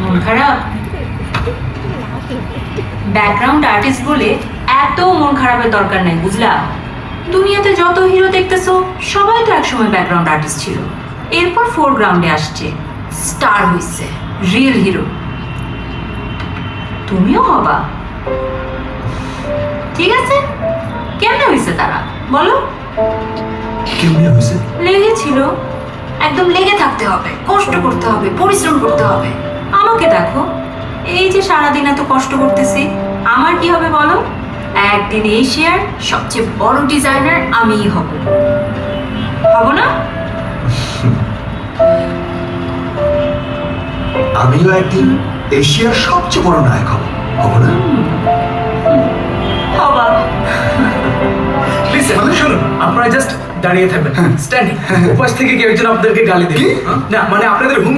মন খারাপ? Background artist বলে এত মন খারাপের দরকার নাই, বুঝলা? দুনিয়াতে যত হিরো দেখতেছো সবাই তো একসময় ব্যাকগ্রাউন্ড আর্টিস্ট ছিল, এরপর ফোরগ্রাউন্ডে আসছে, স্টার হইছে, রিয়েল হিরো। তুমিও হবা। ঠিক আছে, কেমনে হয়েছে তারা বলো? কেমনে হয়েছে? লেগেছিল, একদম লেগে থাকতে হবে, কষ্ট করতে হবে, পরিশ্রম করতে হবে। আমাকে দেখো, এই যে সারাদিন এত কষ্ট করতেছি, আমার কি হবে বলো? একদিন এশিয়ার সবচেয়ে বড় ডিজাইনার আমিই হব, হব না? আমিও একদিন এশিয়ার সবচেয়ে বড় নায়ক হব, হব না? হবা। প্লিজ শুনুন, আপনারা জাস্ট দাঁড়িয়ে থাকবেন, স্ট্যান্ডিং। উপাস থেকে কেউ একজন আপনাদেরকে গালি দেবে। না মানে আপনাদের হুমকি